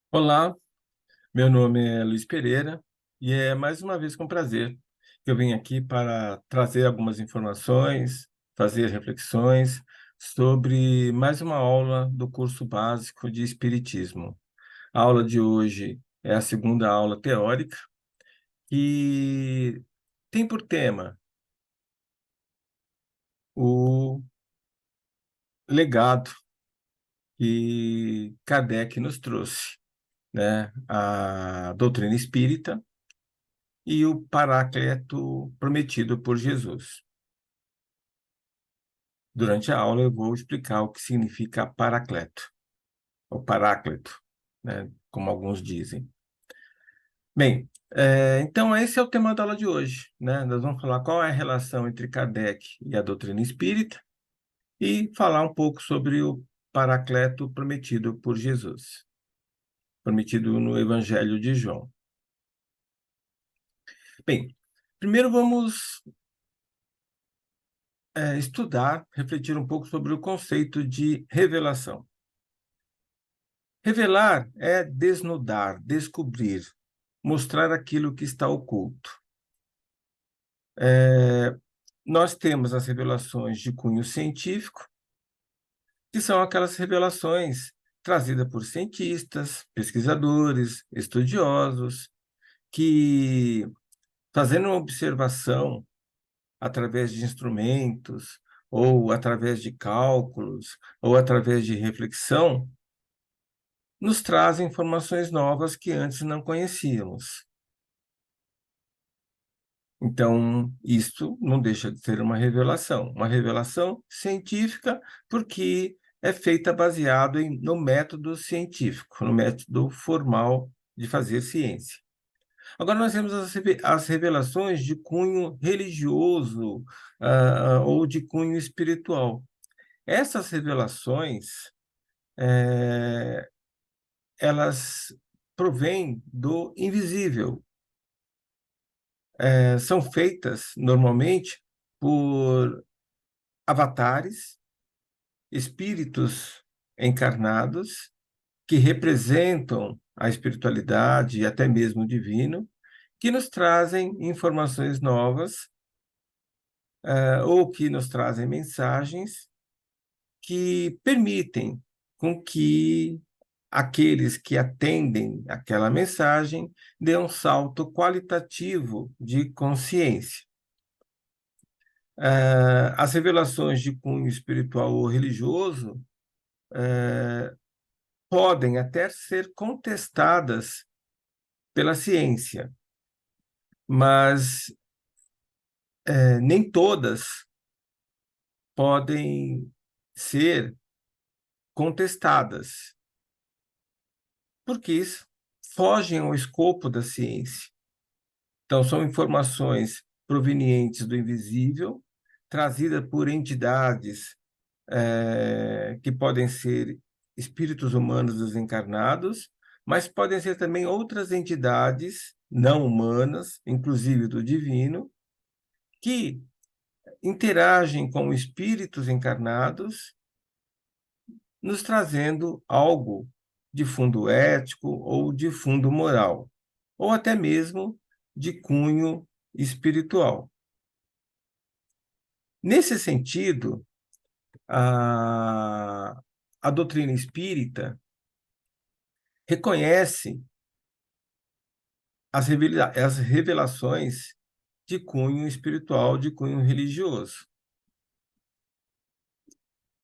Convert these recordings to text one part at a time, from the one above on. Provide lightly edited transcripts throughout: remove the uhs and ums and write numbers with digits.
Olá, meu nome é Luiz Pereira e é mais uma vez com prazer que eu venho aqui para trazer algumas informações, fazer reflexões sobre mais uma aula do curso básico de Espiritismo. A aula de hoje é a segunda aula teórica e tem por tema o legado que Kardec nos trouxe, né? A doutrina espírita e o Paracleto prometido por Jesus. Durante a aula eu vou explicar o que significa Paracleto, ou Paráclito, né, como alguns dizem. Bem, então esse é o tema da aula de hoje, né? Nós vamos falar qual é a relação entre Kardec e a doutrina espírita e falar um pouco sobre o Paracleto prometido por Jesus, prometido no Evangelho de João. Bem, primeiro vamos estudar, refletir um pouco sobre o conceito de revelação. Revelar é desnudar, descobrir, mostrar aquilo que está oculto. Nós temos as revelações de cunho científico, que são aquelas revelações trazidas por cientistas, pesquisadores, estudiosos, que, fazendo uma observação através de instrumentos, ou através de cálculos, ou através de reflexão, nos trazem informações novas que antes não conhecíamos. Então, isto não deixa de ser uma revelação científica, porque é feita baseado no método científico, no método formal de fazer ciência. Agora, nós temos as revelações de cunho religioso, ou de cunho espiritual. Essas revelações, elas provêm do invisível, são feitas normalmente por avatares, espíritos encarnados, que representam a espiritualidade e até mesmo o divino, que nos trazem informações novas, ou que nos trazem mensagens que permitem com que aqueles que atendem aquela mensagem dê um salto qualitativo de consciência. As revelações de cunho espiritual ou religioso podem até ser contestadas pela ciência, mas nem todas podem ser contestadas, porque isso fogem ao escopo da ciência. Então, são informações provenientes do invisível, trazidas por entidades que podem ser espíritos humanos desencarnados, mas podem ser também outras entidades não humanas, inclusive do divino, que interagem com espíritos encarnados, nos trazendo algo de fundo ético ou de fundo moral, ou até mesmo de cunho espiritual. Nesse sentido, a, a doutrina espírita reconhece as revelações de cunho espiritual, de cunho religioso.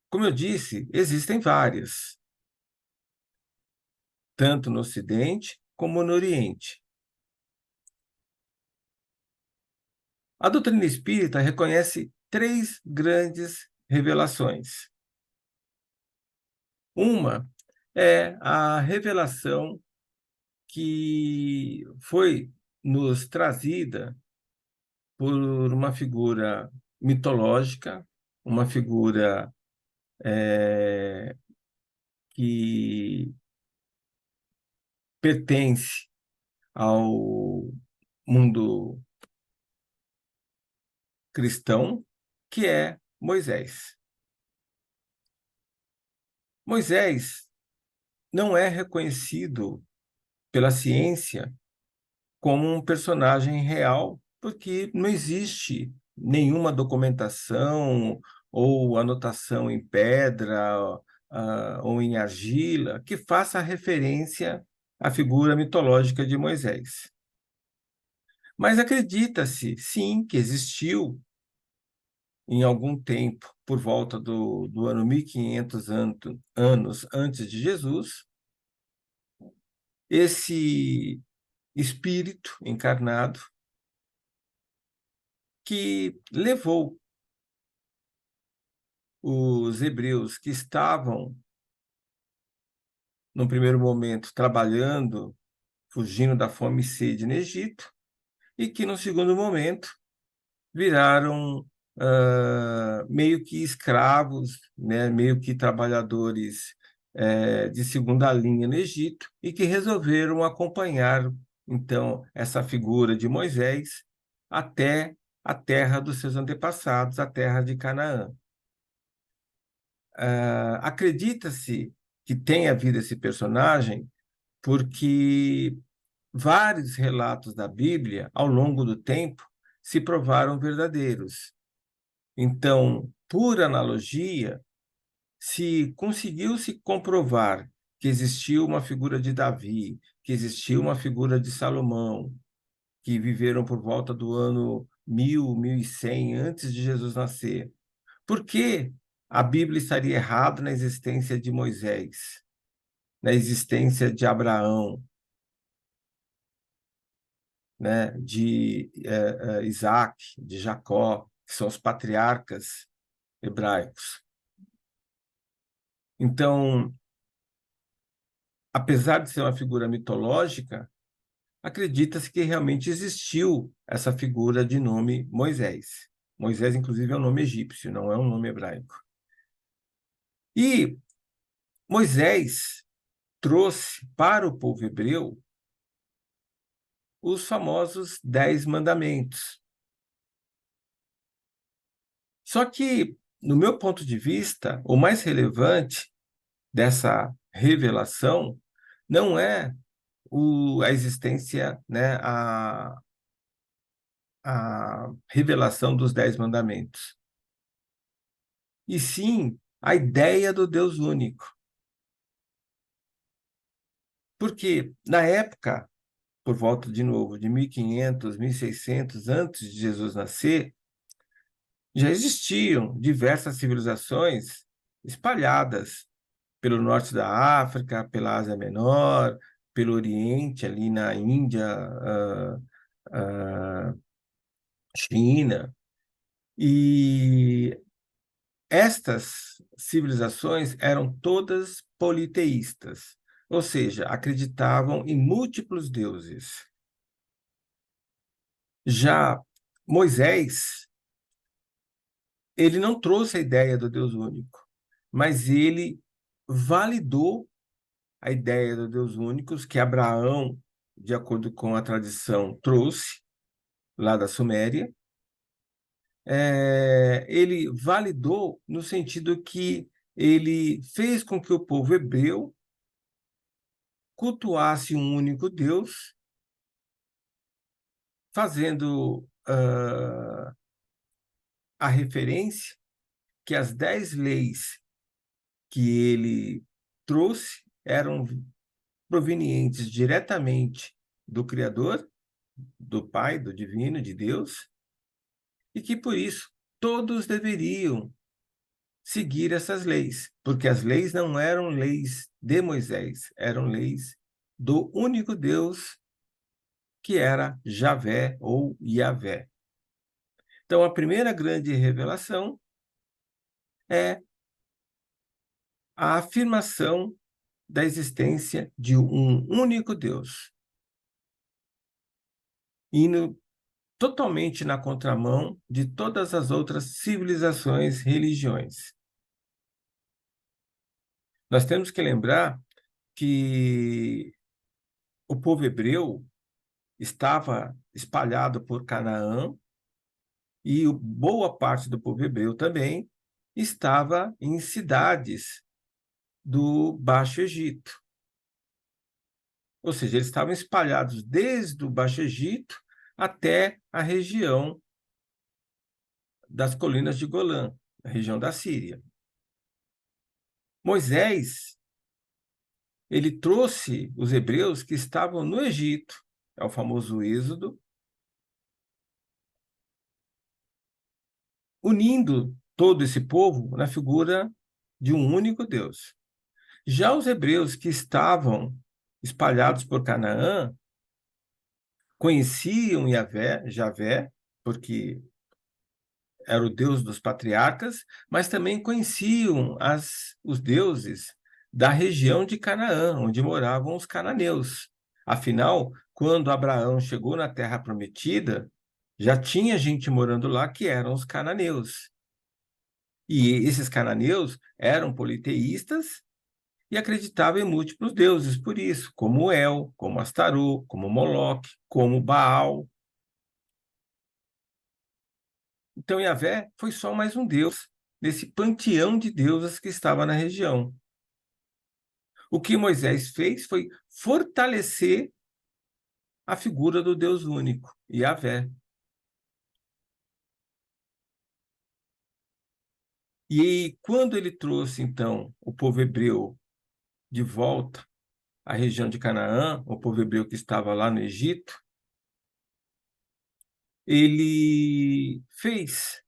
Como eu disse, existem várias, tanto no Ocidente como no Oriente. A doutrina espírita reconhece três grandes revelações. Uma é a revelação que foi nos trazida por uma figura mitológica, uma figura que pertence ao mundo cristão, que é Moisés. Moisés não é reconhecido pela ciência como um personagem real, porque não existe nenhuma documentação ou anotação em pedra, ou em argila que faça referência à figura mitológica de Moisés. Mas acredita-se, sim, que existiu em algum tempo, por volta do ano 1500 anos antes de Jesus, esse espírito encarnado que levou os hebreus que estavam, no primeiro momento, trabalhando, fugindo da fome e sede no Egito, e que, no segundo momento, viraram meio que escravos, né, meio que trabalhadores de segunda linha no Egito, e que resolveram acompanhar, então, essa figura de Moisés até a terra dos seus antepassados, a terra de Canaã. Acredita-se que tenha havido esse personagem porque vários relatos da Bíblia, ao longo do tempo, se provaram verdadeiros. Então, por analogia, se conseguiu-se comprovar que existiu uma figura de Davi, que existiu uma figura de Salomão, que viveram por volta do ano 1100 antes de Jesus nascer, por que a Bíblia estaria errada na existência de Moisés, na existência de Abraão, né, de Isaac, de Jacó, que são os patriarcas hebraicos? Então, apesar de ser uma figura mitológica, acredita-se que realmente existiu essa figura de nome Moisés. Moisés, inclusive, é um nome egípcio, não é um nome hebraico. E Moisés trouxe para o povo hebreu os famosos 10 mandamentos. Só que, no meu ponto de vista, o mais relevante dessa revelação não é a existência, né, a revelação dos 10 mandamentos, e sim a ideia do Deus único. Porque, na época, por volta, de novo, de 1500, 1600, antes de Jesus nascer, já existiam diversas civilizações espalhadas pelo norte da África, pela Ásia Menor, pelo Oriente, ali na Índia, ah, China. E estas civilizações eram todas politeístas, ou seja, acreditavam em múltiplos deuses. Já Moisés, ele não trouxe a ideia do Deus único, mas ele validou a ideia do Deus único que Abraão, de acordo com a tradição, trouxe lá da Suméria. Ele validou no sentido que ele fez com que o povo hebreu cultuasse um único Deus, fazendo a referência que as 10 leis que ele trouxe eram provenientes diretamente do Criador, do Pai, do Divino, de Deus, e que, por isso, todos deveriam seguir essas leis, porque as leis não eram leis de Moisés, eram leis do único Deus, que era Javé ou Yavé. Então, a primeira grande revelação é a afirmação da existência de um único Deus, indo totalmente na contramão de todas as outras civilizações, religiões. Nós temos que lembrar que o povo hebreu estava espalhado por Canaã e boa parte do povo hebreu também estava em cidades do Baixo Egito. Ou seja, eles estavam espalhados desde o Baixo Egito até a região das colinas de Golã, a região da Síria. Moisés, ele trouxe os hebreus que estavam no Egito, é o famoso Êxodo, unindo todo esse povo na figura de um único Deus. Já os hebreus que estavam espalhados por Canaã conheciam Javé, porque era o Deus dos patriarcas, mas também conheciam os deuses da região de Canaã, onde moravam os cananeus. Afinal, quando Abraão chegou na Terra Prometida, já tinha gente morando lá que eram os cananeus. E esses cananeus eram politeístas e acreditavam em múltiplos deuses, por isso, como El, como Astarô, como Moloque, como Baal. Então, Yahvé foi só mais um deus desse panteão de deuses que estava na região. O que Moisés fez foi fortalecer a figura do Deus único, Yahvé. E quando ele trouxe, então, o povo hebreu de volta à região de Canaã, o povo hebreu que estava lá no Egito, ele fez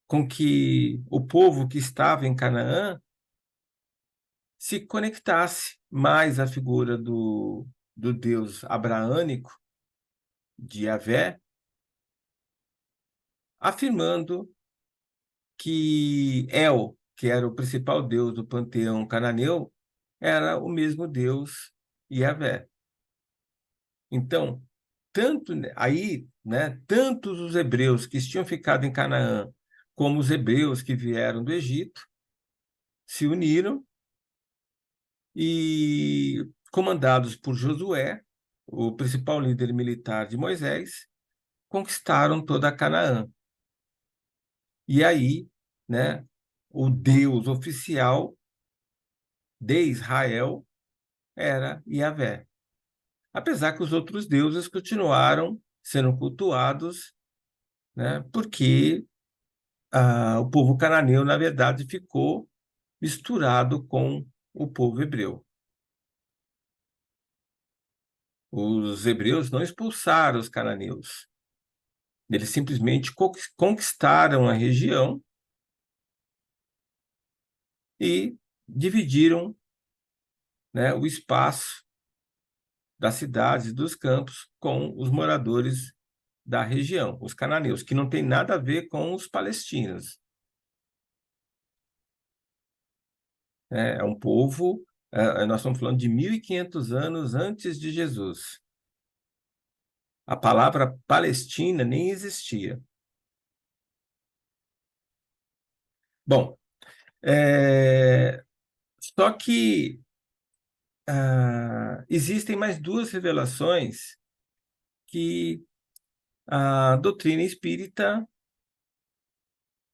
com que o povo que estava em Canaã se conectasse mais à figura do Deus abraânico, de Yahvé, afirmando que El, que era o principal deus do panteão cananeu, era o mesmo Deus Yahvé. Então, tantos os hebreus que tinham ficado em Canaã, como os hebreus que vieram do Egito, se uniram e, comandados por Josué, o principal líder militar de Moisés, conquistaram toda a Canaã. E aí, né, o Deus oficial de Israel era Yahvé. Apesar que os outros deuses continuaram sendo cultuados, né, porque o povo cananeu, na verdade, ficou misturado com o povo hebreu. Os hebreus não expulsaram os cananeus. Eles simplesmente conquistaram a região e dividiram, né, o espaço das cidades e dos campos com os moradores da região, os cananeus, que não tem nada a ver com os palestinos. É um povo, nós estamos falando de 1.500 anos antes de Jesus. A palavra Palestina nem existia. Bom, só que existem mais duas revelações que a doutrina espírita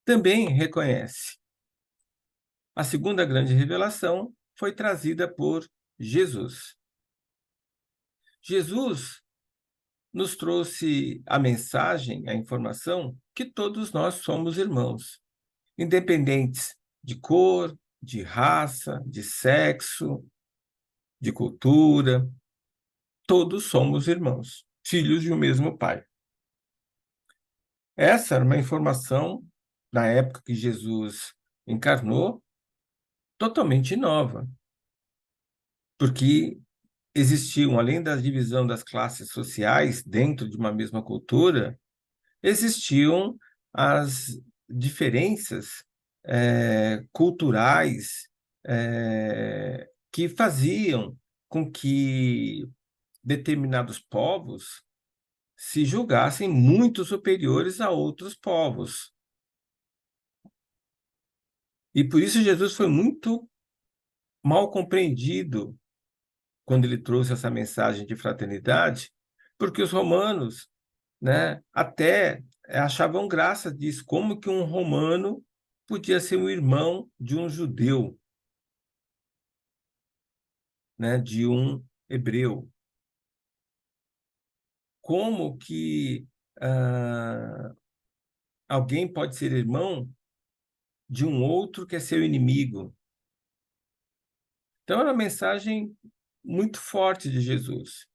também reconhece. A segunda grande revelação foi trazida por Jesus. Jesus nos trouxe a mensagem, a informação que todos nós somos irmãos, independentes de cor, de raça, de sexo, de cultura, todos somos irmãos, filhos de um mesmo pai. Essa era uma informação, na época que Jesus encarnou, totalmente nova, porque existiam, além da divisão das classes sociais dentro de uma mesma cultura, existiam as diferenças culturais que faziam com que determinados povos se julgassem muito superiores a outros povos. E por isso Jesus foi muito mal compreendido quando ele trouxe essa mensagem de fraternidade, porque os romanos, né, até achavam graça disso, como que um romano podia ser um irmão de um judeu, né, de um hebreu. Como que alguém pode ser irmão de um outro que é seu inimigo? Então, era uma mensagem muito forte de Jesus.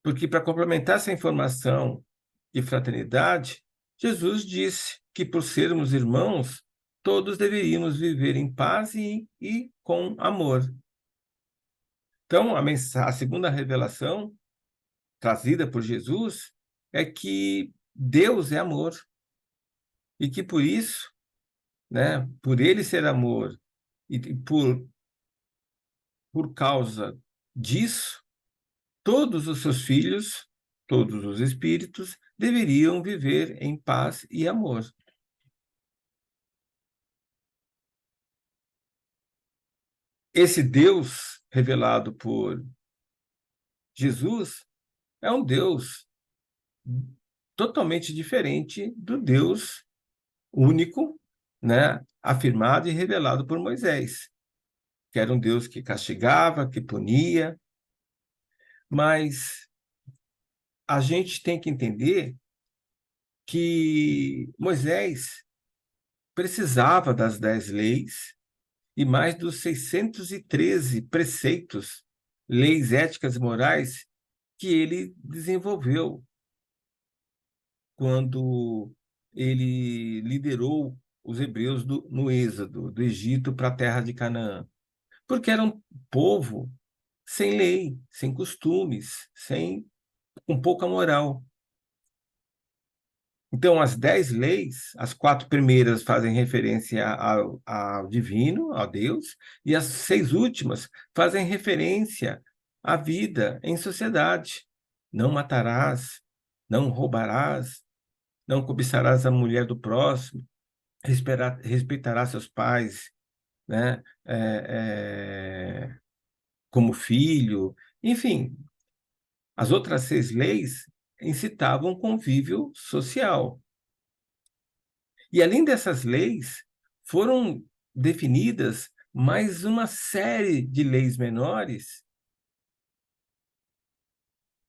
Porque, para complementar essa informação de fraternidade, Jesus disse que, por sermos irmãos, todos deveríamos viver em paz e com amor. Então, a segunda revelação trazida por Jesus é que Deus é amor e que, por isso, né, por ele ser amor e por causa disso, todos os seus filhos, todos os espíritos, deveriam viver em paz e amor. Esse Deus revelado por Jesus é um Deus totalmente diferente do Deus único, né, afirmado e revelado por Moisés, que era um Deus que castigava, que punia, mas a gente tem que entender que Moisés precisava das 10 leis e mais dos 613 preceitos, leis éticas e morais que ele desenvolveu quando ele liderou os hebreus no êxodo do Egito para a terra de Canaã. Porque era um povo sem lei, sem costumes, com pouca moral. Então, as 10 leis, as 4 primeiras fazem referência ao divino, a Deus, e as 6 últimas fazem referência à vida em sociedade. Não matarás, não roubarás, não cobiçarás a mulher do próximo, respeitarás seus pais, né, como filho. Enfim, as outras 6 leis incitavam o convívio social. E além dessas leis, foram definidas mais uma série de leis menores,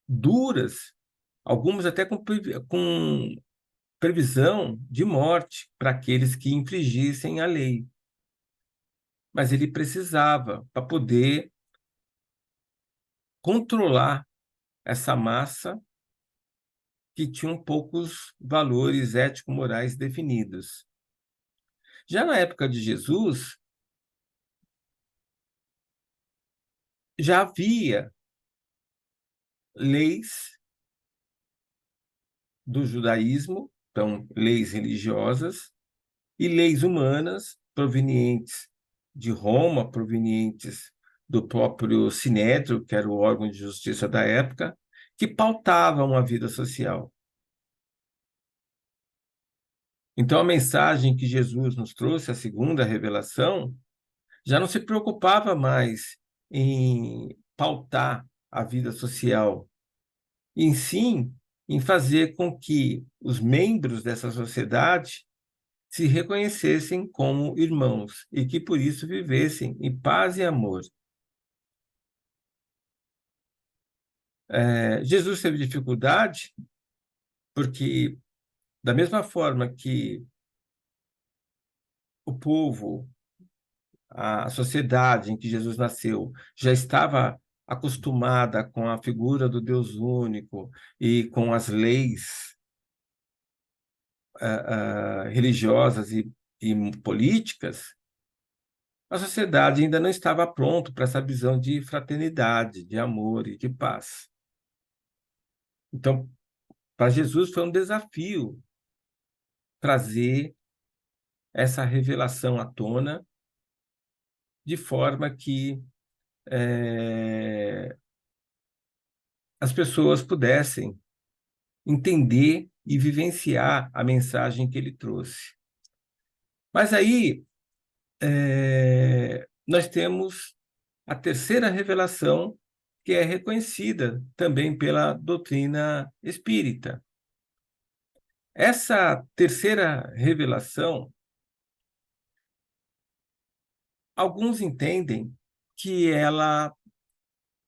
duras, algumas até com previsão de morte para aqueles que infringissem a lei. Mas ele precisava para poder controlar essa massa que tinha poucos valores ético-morais definidos. Já na época de Jesus, já havia leis do judaísmo, então leis religiosas, e leis humanas provenientes de Roma, provenientes do próprio Sinédrio, que era o órgão de justiça da época, que pautavam a vida social. Então, a mensagem que Jesus nos trouxe, a segunda revelação, já não se preocupava mais em pautar a vida social, e sim em fazer com que os membros dessa sociedade se reconhecessem como irmãos e que por isso vivessem em paz e amor. Jesus teve dificuldade porque, da mesma forma que o povo, a sociedade em que Jesus nasceu, já estava acostumada com a figura do Deus único e com as leis religiosas e políticas, a sociedade ainda não estava pronta para essa visão de fraternidade, de amor e de paz. Então, para Jesus foi um desafio trazer essa revelação à tona, de forma que as pessoas pudessem entender e vivenciar a mensagem que ele trouxe. Mas aí nós temos a terceira revelação, que é reconhecida também pela doutrina espírita. Essa terceira revelação, alguns entendem que ela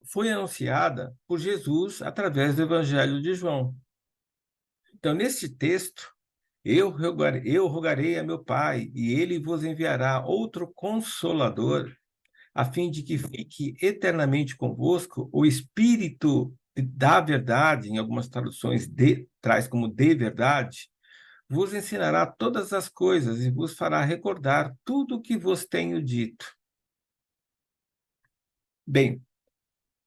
foi anunciada por Jesus através do Evangelho de João. Então, nesse texto, eu rogarei a meu Pai, e ele vos enviará outro Consolador, a fim de que fique eternamente convosco o Espírito da verdade, em algumas traduções traz como de verdade, vos ensinará todas as coisas e vos fará recordar tudo o que vos tenho dito. Bem,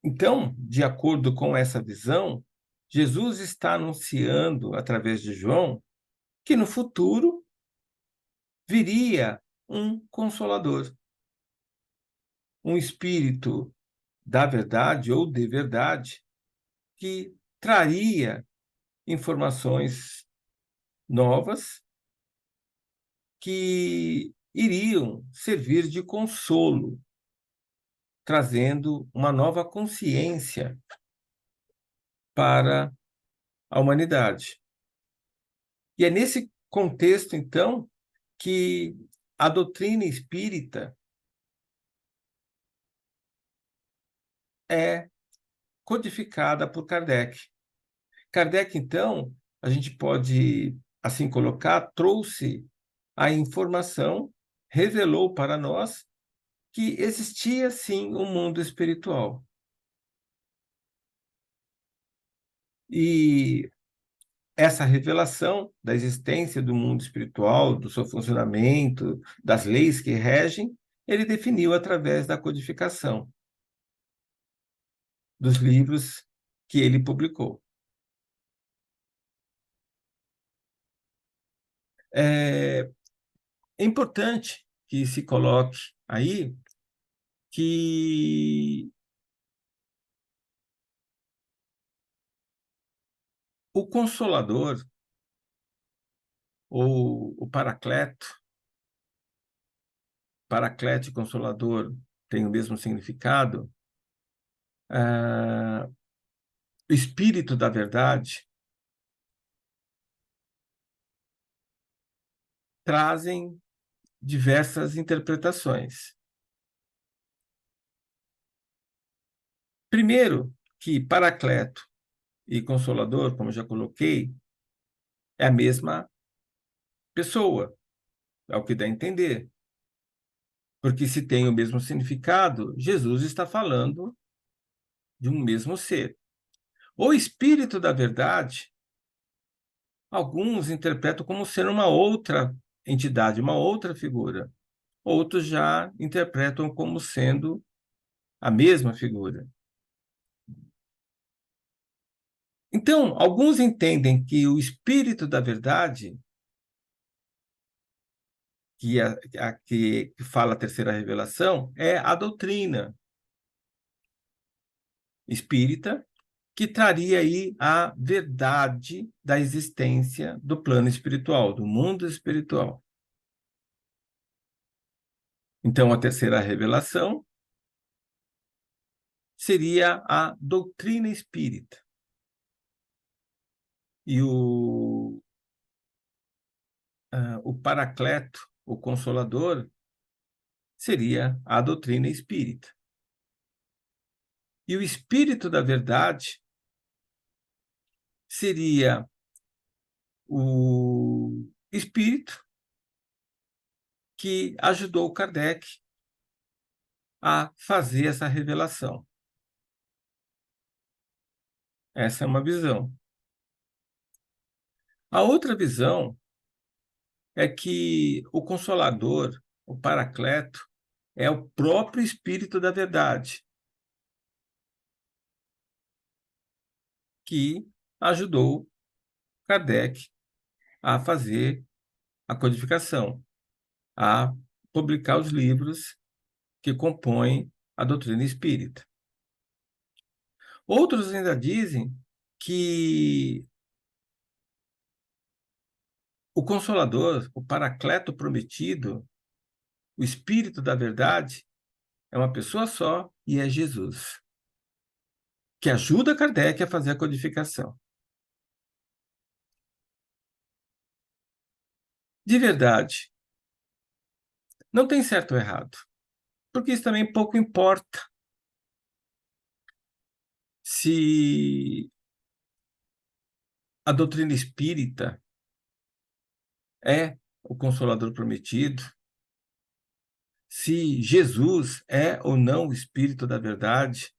então, de acordo com essa visão, Jesus está anunciando, através de João, que no futuro viria um Consolador, um Espírito da verdade ou de verdade, que traria informações novas que iriam servir de consolo, trazendo uma nova consciência para a humanidade. E é nesse contexto, então, que a doutrina espírita é codificada por Kardec. Kardec, então, a gente pode assim colocar, trouxe a informação, revelou para nós que existia sim um mundo espiritual. E essa revelação da existência do mundo espiritual, do seu funcionamento, das leis que regem, ele definiu através da codificação dos livros que ele publicou. É importante que se coloque aí que o Consolador, ou o Paracleto e Consolador têm o mesmo significado, o Espírito da Verdade, trazem diversas interpretações. Primeiro, que Paracleto e Consolador, como já coloquei, é a mesma pessoa, é o que dá a entender. Porque se tem o mesmo significado, Jesus está falando de um mesmo ser. O Espírito da Verdade, alguns interpretam como ser uma outra entidade, uma outra figura. Outros já interpretam como sendo a mesma figura. Então, alguns entendem que o Espírito da Verdade, que fala a terceira revelação, é a doutrina espírita, que traria aí a verdade da existência do plano espiritual, do mundo espiritual. Então, a terceira revelação seria a doutrina espírita. E o Paracleto, o Consolador, seria a doutrina espírita. E o Espírito da Verdade seria o Espírito que ajudou Kardec a fazer essa revelação. Essa é uma visão. A outra visão é que o Consolador, o Paracleto, é o próprio Espírito da Verdade, que ajudou Kardec a fazer a codificação, a publicar os livros que compõem a doutrina espírita. Outros ainda dizem que o Consolador, o Paracleto prometido, o Espírito da Verdade, é uma pessoa só e é Jesus, que ajuda Kardec a fazer a codificação. De verdade, não tem certo ou errado. porque isso também pouco importa se a doutrina espírita é o Consolador prometido, se Jesus é ou não o Espírito da verdade,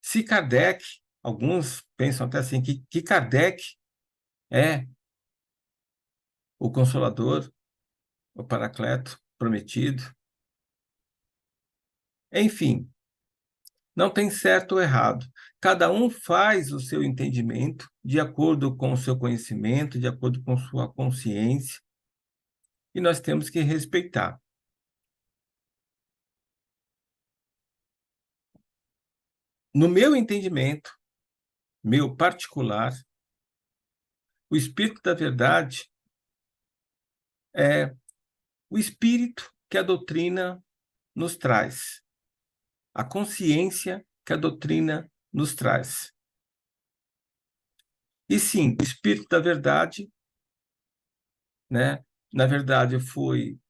se Kardec, alguns pensam até assim, que Kardec é o Consolador, o Paracleto prometido. Enfim, não tem certo ou errado. Cada um faz o seu entendimento de acordo com o seu conhecimento, de acordo com sua consciência, e nós temos que respeitar. No meu entendimento, meu particular, o Espírito da Verdade é o espírito que a doutrina nos traz, a consciência que a doutrina nos traz. E sim, o Espírito da Verdade, né? Na verdade, foi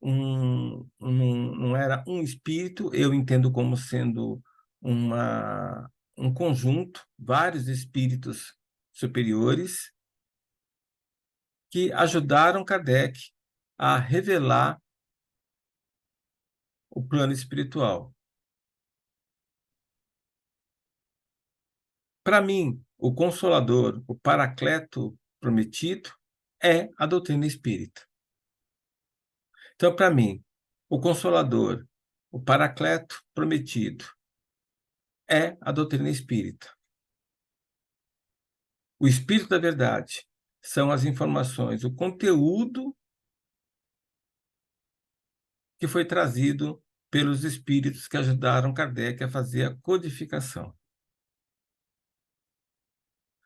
não era um espírito, eu entendo como sendo um conjunto, vários espíritos superiores que ajudaram Kardec a revelar o plano espiritual. Para mim, o Consolador, o Paracleto prometido, é a doutrina espírita. Então, para mim, o Consolador, o Paracleto prometido, é a doutrina espírita. O Espírito da Verdade são as informações, o conteúdo que foi trazido pelos espíritos que ajudaram Kardec a fazer a codificação.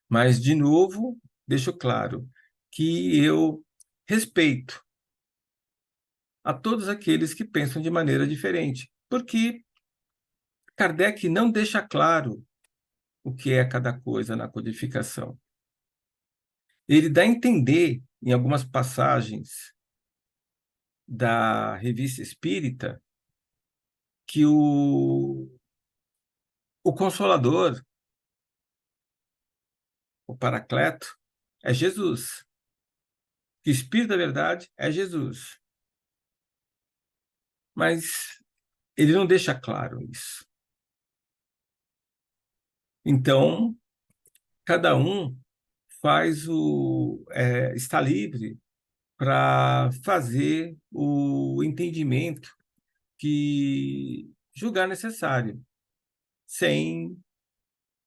Mas, de novo, deixo claro que eu respeito a todos aqueles que pensam de maneira diferente, porque Kardec não deixa claro o que é cada coisa na codificação. Ele dá a entender, em algumas passagens da Revista Espírita, que o Consolador, o Paracleto, é Jesus. Que o Espírito da Verdade é Jesus. Mas ele não deixa claro isso. Então, cada um está livre para fazer o entendimento que julgar necessário, sem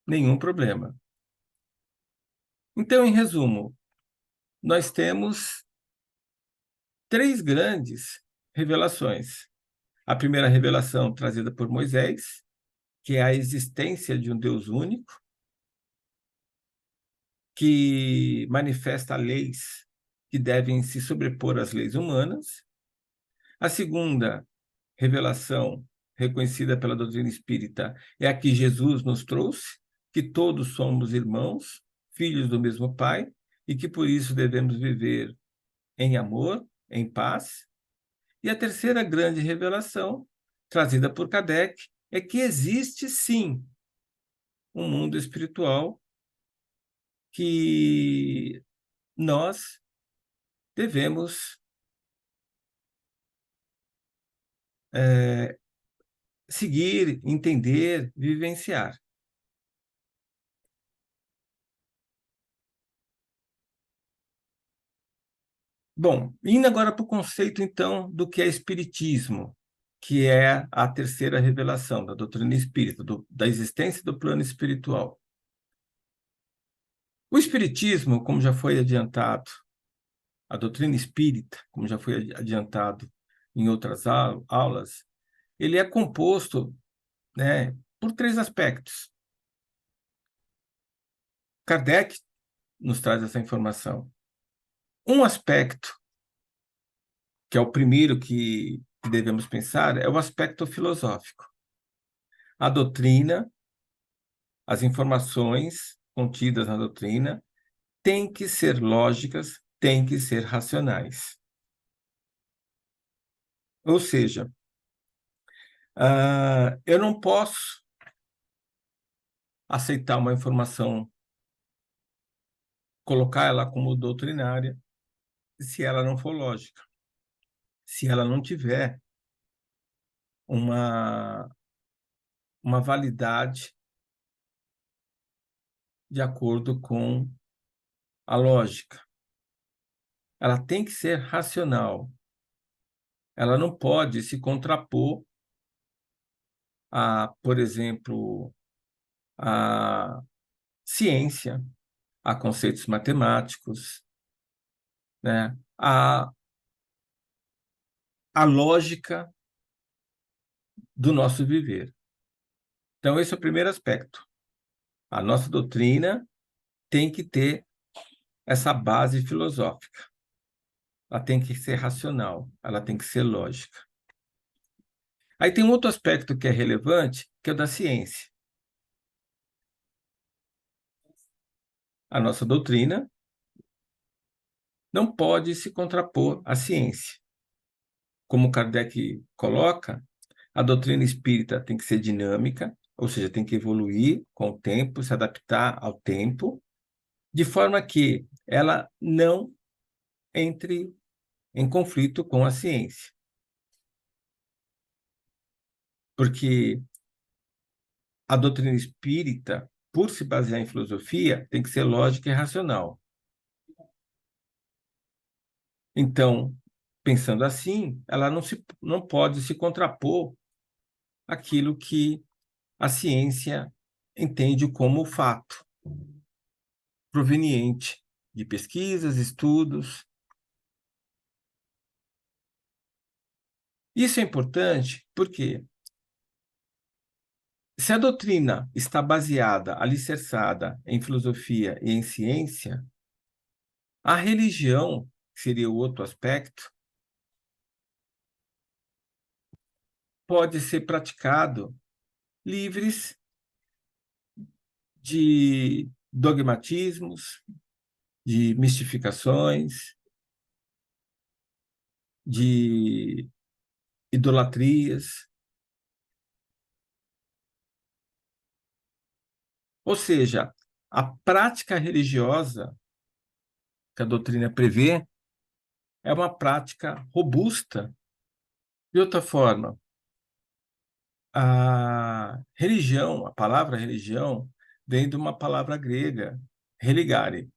nenhum problema. Então, em resumo, nós temos três grandes revelações. A primeira revelação trazida por Moisés, que é a existência de um Deus único, que manifesta leis que devem se sobrepor às leis humanas. A segunda revelação, reconhecida pela doutrina espírita, é a que Jesus nos trouxe, que todos somos irmãos, filhos do mesmo Pai, e que por isso devemos viver em amor, em paz. E a terceira grande revelação, trazida por Kardec, é que existe sim um mundo espiritual que nós devemos seguir, entender, vivenciar. Bom, indo agora para o conceito, então, do que é espiritismo, que é a terceira revelação da doutrina espírita, da existência do plano espiritual. O espiritismo, como já foi adiantado, a doutrina espírita, como já foi adiantado em outras aulas, ele é composto, né, por três aspectos. Kardec nos traz essa informação. Um aspecto, que é o primeiro que devemos pensar, é o aspecto filosófico. A doutrina, as informações contidas na doutrina, têm que ser lógicas, têm que ser racionais. Ou seja, eu não posso aceitar uma informação, colocar ela como doutrinária, se ela não for lógica, se ela não tiver uma, uma validade de acordo com a lógica. Ela tem que ser racional. Ela não pode se contrapor a, por exemplo, a ciência, a conceitos matemáticos, né? A lógica do nosso viver. Então, esse é o primeiro aspecto. A nossa doutrina tem que ter essa base filosófica. Ela tem que ser racional, ela tem que ser lógica. Aí tem um outro aspecto que é relevante, que é o da ciência. A nossa doutrina não pode se contrapor à ciência. Como Kardec coloca, a doutrina espírita tem que ser dinâmica, ou seja, tem que evoluir com o tempo, se adaptar ao tempo, de forma que ela não entre em conflito com a ciência. Porque a doutrina espírita, por se basear em filosofia, tem que ser lógica e racional. Então, pensando assim, ela não pode se contrapor àquilo que a ciência entende como fato, proveniente de pesquisas, estudos. Isso é importante porque, se a doutrina está baseada, alicerçada em filosofia e em ciência, a religião, que seria o outro aspecto, pode ser praticado livres de dogmatismos, de mistificações, de idolatrias. Ou seja, a prática religiosa que a doutrina prevê é uma prática robusta. De outra forma, a religião, a palavra religião, vem de uma palavra grega, religare,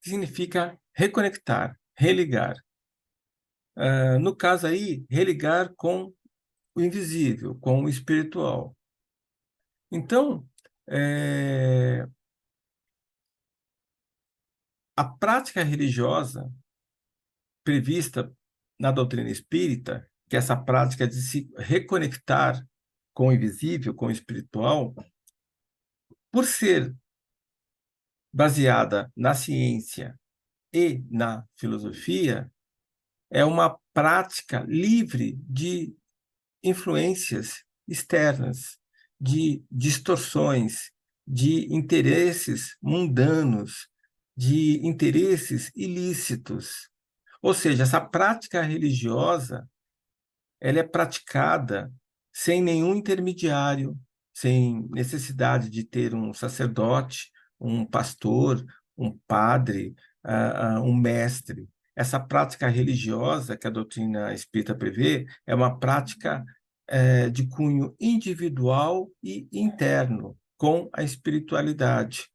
que significa reconectar, religar. No caso aí, religar com o invisível, com o espiritual. Então, a prática religiosa prevista na doutrina espírita, que é essa prática de se reconectar com o invisível, com o espiritual, por ser baseada na ciência e na filosofia, é uma prática livre de influências externas, de distorções, de interesses mundanos, de interesses ilícitos. Ou seja, essa prática religiosa, ela é praticada sem nenhum intermediário, sem necessidade de ter um sacerdote, um pastor, um padre, um mestre. Essa prática religiosa que a doutrina espírita prevê é uma prática de cunho individual e interno, com a espiritualidade,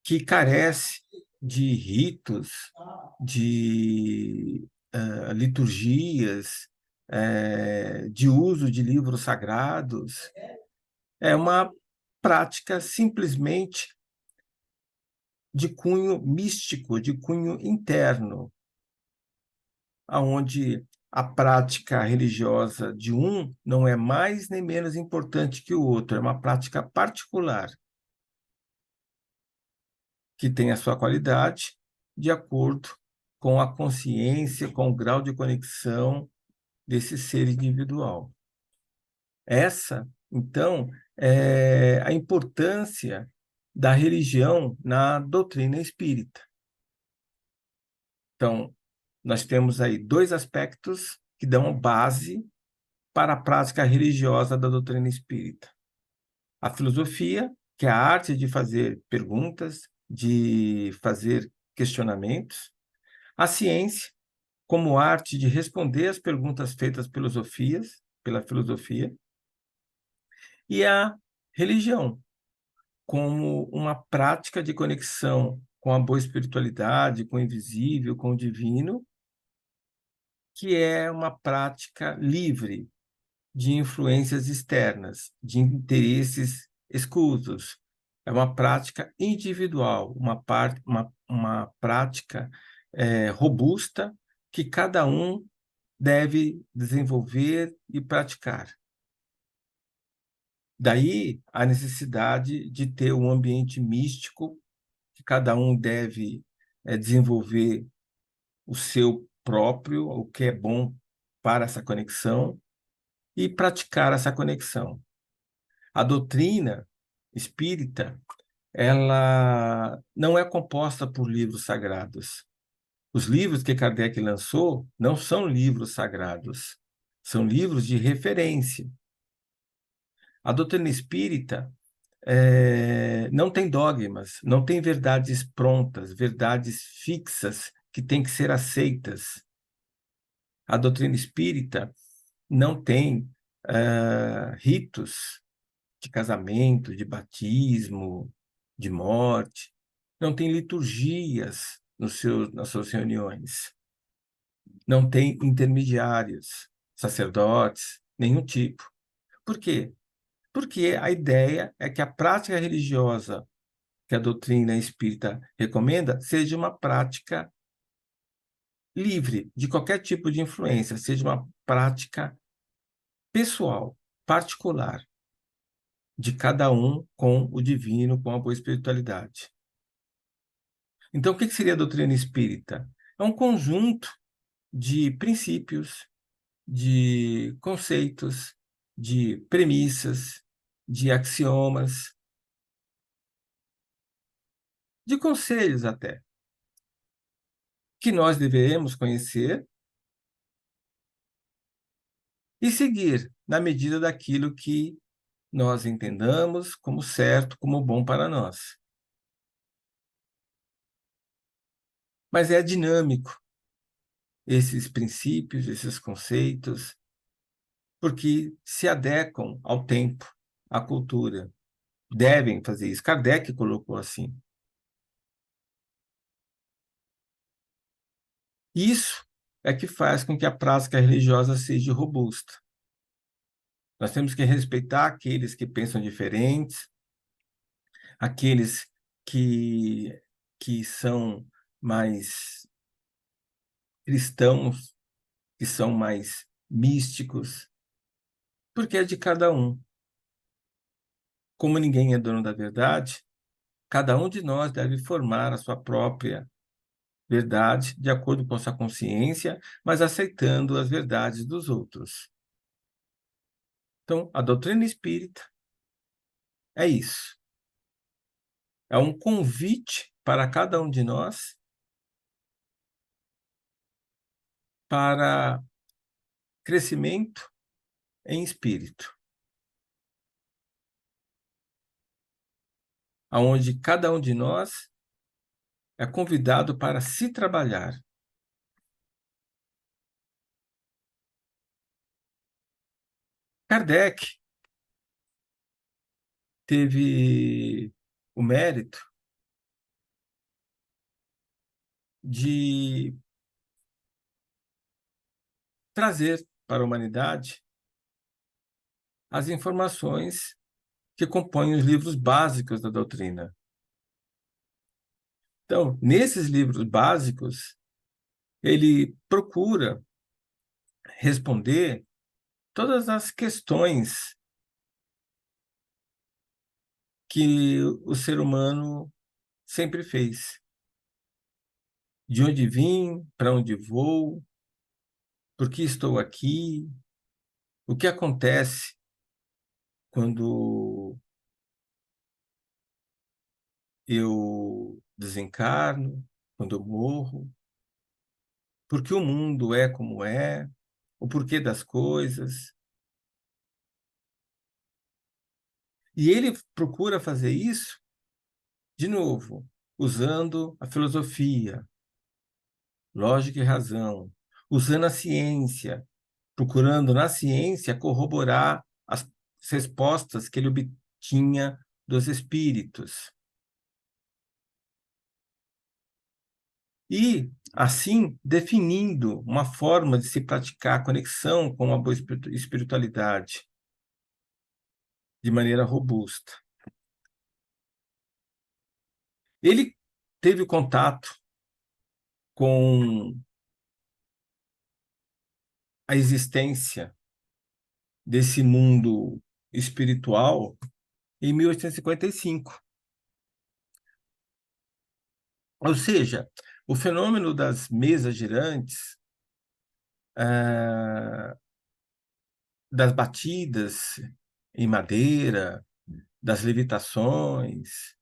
que carece de ritos, de liturgias, de uso de livros sagrados. É uma prática simplesmente de cunho místico, de cunho interno, aonde a prática religiosa de um não é mais nem menos importante que o outro, é uma prática particular, que tem a sua qualidade de acordo com a consciência, com o grau de conexão desse ser individual. Essa, então, é a importância da religião na doutrina espírita. Então, nós temos aí dois aspectos que dão base para a prática religiosa da doutrina espírita. A filosofia, que é a arte de fazer perguntas, de fazer questionamentos. A ciência, como arte de responder às perguntas feitas pela filosofia. E a religião, como uma prática de conexão com a boa espiritualidade, com o invisível, com o divino, que é uma prática livre de influências externas, de interesses escusos. É uma prática individual, uma prática robusta que cada um deve desenvolver e praticar. Daí a necessidade de ter um ambiente místico que cada um deve desenvolver o seu próprio, o que é bom para essa conexão e praticar essa conexão. A doutrina espírita, ela não é composta por livros sagrados. Os livros que Kardec lançou não são livros sagrados, são livros de referência. A doutrina espírita não tem dogmas, não tem verdades prontas, verdades fixas que têm que ser aceitas. A doutrina espírita não tem ritos de casamento, de batismo, de morte, não tem liturgias nas suas reuniões, não tem intermediários, sacerdotes, nenhum tipo. Por quê? Porque a ideia é que a prática religiosa que a doutrina espírita recomenda seja uma prática livre de qualquer tipo de influência, seja uma prática pessoal, particular, de cada um com o divino, com a boa espiritualidade. Então, o que seria a doutrina espírita? É um conjunto de princípios, de conceitos, de premissas, de axiomas, de conselhos até, que nós deveremos conhecer e seguir na medida daquilo que nós entendamos como certo, como bom para nós. Mas é dinâmico esses princípios, esses conceitos, porque se adequam ao tempo, à cultura. Devem fazer isso. Kardec colocou assim. Isso é que faz com que a prática religiosa seja robusta. Nós temos que respeitar aqueles que pensam diferentes, aqueles que, que são mais cristãos, que são mais místicos, porque é de cada um. Como ninguém é dono da verdade, cada um de nós deve formar a sua própria verdade de acordo com a sua consciência, mas aceitando as verdades dos outros. Então, a doutrina espírita é isso. É um convite para cada um de nós para crescimento em espírito, aonde cada um de nós é convidado para se trabalhar. Kardec teve o mérito de trazer para a humanidade as informações que compõem os livros básicos da doutrina. Então, nesses livros básicos, ele procura responder todas as questões que o ser humano sempre fez. De onde vim, para onde vou, por que estou aqui, o que acontece quando eu desencarno, quando eu morro, por que o mundo é como é, o porquê das coisas. E ele procura fazer isso, de novo, usando a filosofia, lógica e razão, usando a ciência, procurando na ciência corroborar as respostas que ele obtinha dos espíritos. E, assim, definindo uma forma de se praticar a conexão com a boa espiritualidade de maneira robusta. Ele teve contato com a existência desse mundo espiritual em 1855. Ou seja, o fenômeno das mesas girantes, das batidas em madeira, das levitações,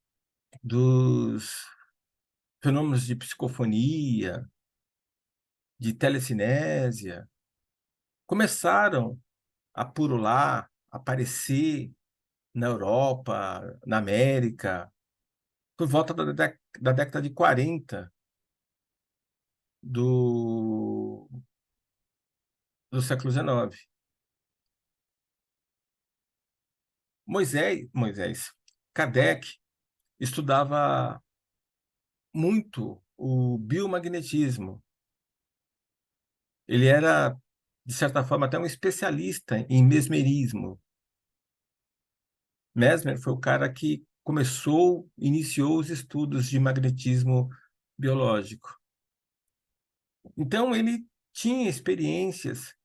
dos fenômenos de psicofonia, de telecinésia, começaram a purular, a aparecer na Europa, na América, por volta da década de 40 do, do século XIX. Kardec estudava muito o biomagnetismo. Ele era, de certa forma, até um especialista em mesmerismo. Mesmer foi o cara que iniciou os estudos de magnetismo biológico. Então, ele tinha experiências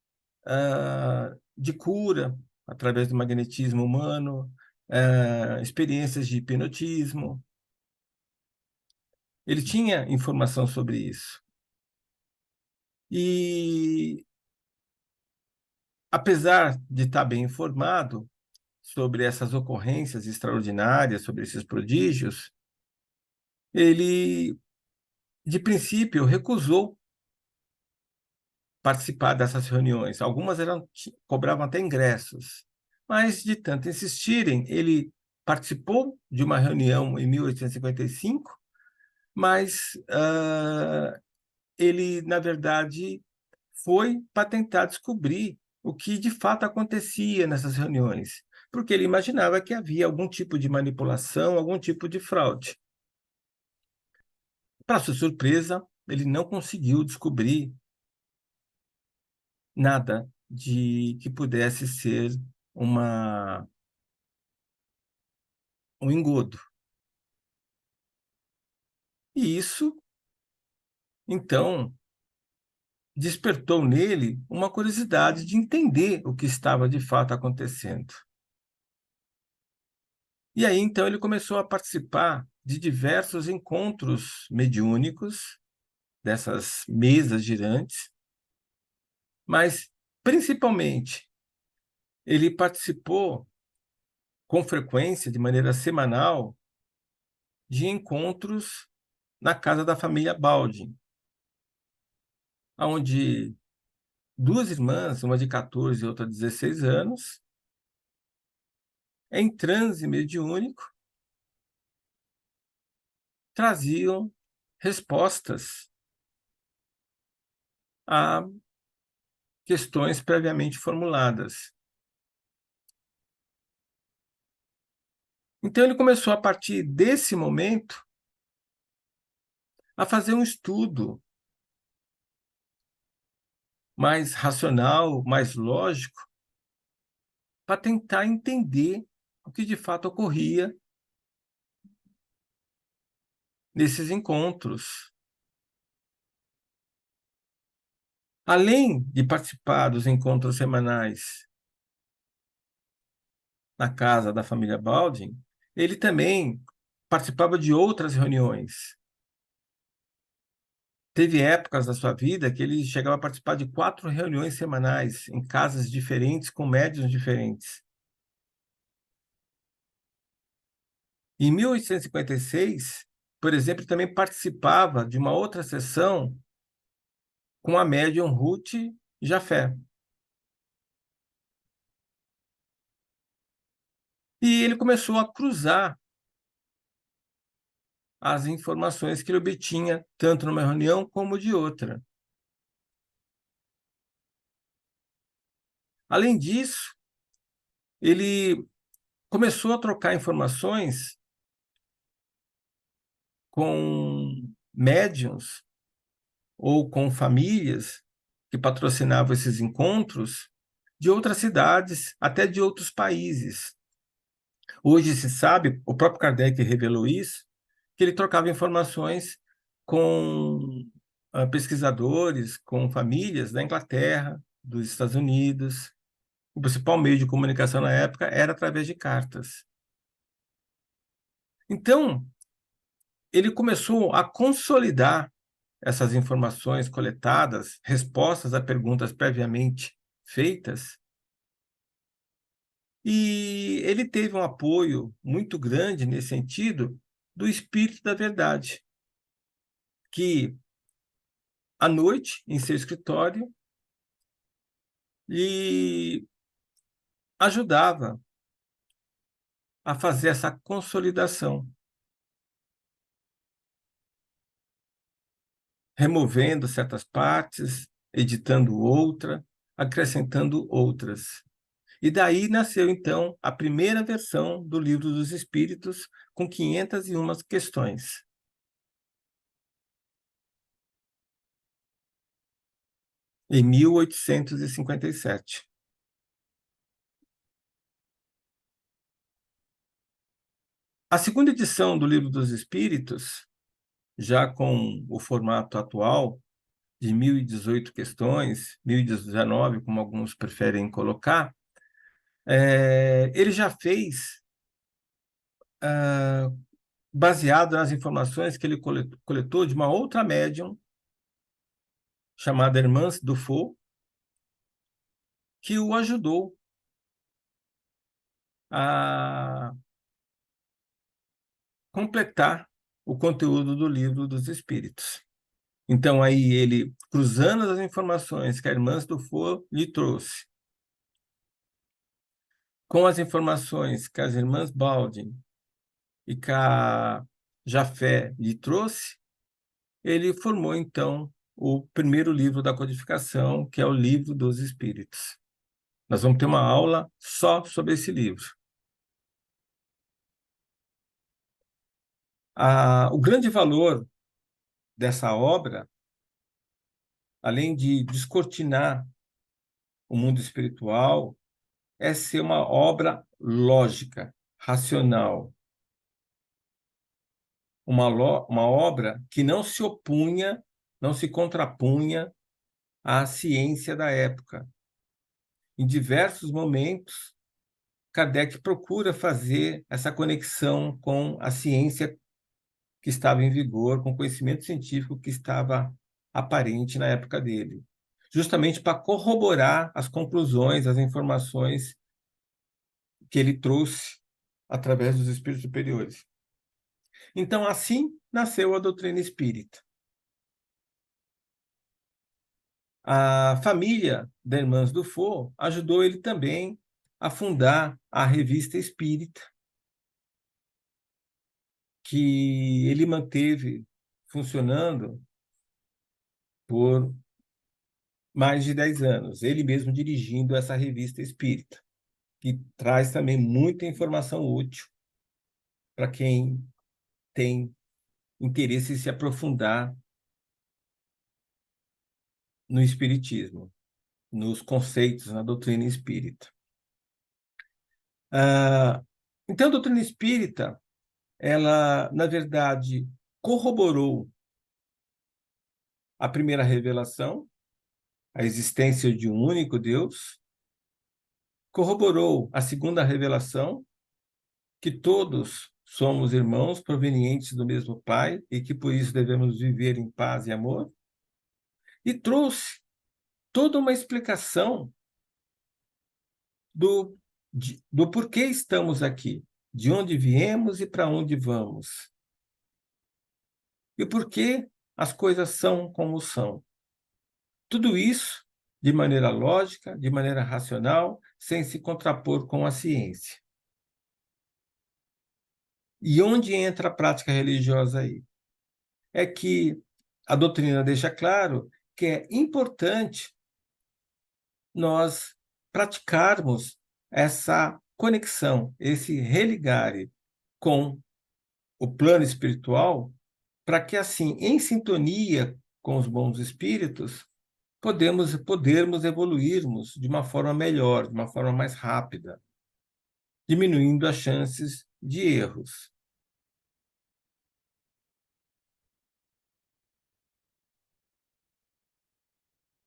de cura através do magnetismo humano, experiências de hipnotismo. Ele tinha informação sobre isso. E, apesar de estar bem informado sobre essas ocorrências extraordinárias, sobre esses prodígios, ele, de princípio, recusou participar dessas reuniões. Algumas cobravam até ingressos, mas, de tanto insistirem, ele participou de uma reunião em 1855, mas ele, na verdade, foi para tentar descobrir o que de fato acontecia nessas reuniões, porque ele imaginava que havia algum tipo de manipulação, algum tipo de fraude. Para sua surpresa, ele não conseguiu descobrir nada de que pudesse ser um engodo. E isso, então, despertou nele uma curiosidade de entender o que estava de fato acontecendo. E aí, então, ele começou a participar de diversos encontros mediúnicos, dessas mesas girantes, mas, principalmente, ele participou com frequência, de maneira semanal, de encontros na casa da família Baldin, onde duas irmãs, uma de 14 e outra de 16 anos, em transe mediúnico, traziam respostas a questões previamente formuladas. Então, ele começou, a partir desse momento, a fazer um estudo mais racional, mais lógico, para tentar entender o que de fato ocorria nesses encontros. Além de participar dos encontros semanais na casa da família Baldin, ele também participava de outras reuniões. Teve épocas da sua vida que ele chegava a participar de 4 reuniões semanais em casas diferentes, com médiuns diferentes. Em 1856, por exemplo, também participava de uma outra sessão com a médium Ruth Jafé. E ele começou a cruzar as informações que ele obtinha, tanto numa reunião como de outra. Além disso, ele começou a trocar informações com médiuns ou com famílias que patrocinavam esses encontros de outras cidades, até de outros países. Hoje se sabe, o próprio Kardec revelou isso, que ele trocava informações com pesquisadores, com famílias da Inglaterra, dos Estados Unidos. O principal meio de comunicação na época era através de cartas. Então, ele começou a consolidar essas informações coletadas, respostas a perguntas previamente feitas, e ele teve um apoio muito grande nesse sentido do Espírito da Verdade, que à noite, em seu escritório, lhe ajudava a fazer essa consolidação, removendo certas partes, editando outra, acrescentando outras. E daí nasceu, então, a primeira versão do Livro dos Espíritos, com 501 questões. Em 1857. A segunda edição do Livro dos Espíritos, já com o formato atual, de 1018 questões, 1019, como alguns preferem colocar, ele já fez baseado nas informações que ele coletou de uma outra médium, chamada Hermance Dufault, que o ajudou a completar o conteúdo do Livro dos Espíritos. Então, aí ele, cruzando as informações que a Hermance Dufault lhe trouxe, com as informações que as irmãs Baldwin e que a Jafé lhe trouxe, ele formou, então, o primeiro livro da codificação, que é o Livro dos Espíritos. Nós vamos ter uma aula só sobre esse livro. O grande valor dessa obra, além de descortinar o mundo espiritual, é ser uma obra lógica, racional. Uma obra que não se opunha, não se contrapunha à ciência da época. Em diversos momentos, Kardec procura fazer essa conexão com a ciência que estava em vigor, com o conhecimento científico que estava aparente na época dele, justamente para corroborar as conclusões, as informações que ele trouxe através dos espíritos superiores. Então, assim nasceu a doutrina espírita. A família da Irmãs Dufault ajudou ele também a fundar a Revista Espírita, que ele manteve funcionando por mais de 10 anos, ele mesmo dirigindo essa Revista Espírita, que traz também muita informação útil para quem tem interesse em se aprofundar no espiritismo, nos conceitos, na doutrina espírita. Então, a doutrina espírita, ela, na verdade, corroborou a primeira revelação, a existência de um único Deus, corroborou a segunda revelação, que todos somos irmãos provenientes do mesmo Pai e que por isso devemos viver em paz e amor, e trouxe toda uma explicação do porquê estamos aqui, de onde viemos e para onde vamos, e por que as coisas são como são. Tudo isso de maneira lógica, de maneira racional, sem se contrapor com a ciência. E onde entra a prática religiosa aí? É que a doutrina deixa claro que é importante nós praticarmos essa conexão, esse religare com o plano espiritual, para que assim, em sintonia com os bons espíritos, podermos evoluirmos de uma forma melhor, de uma forma mais rápida, diminuindo as chances de erros.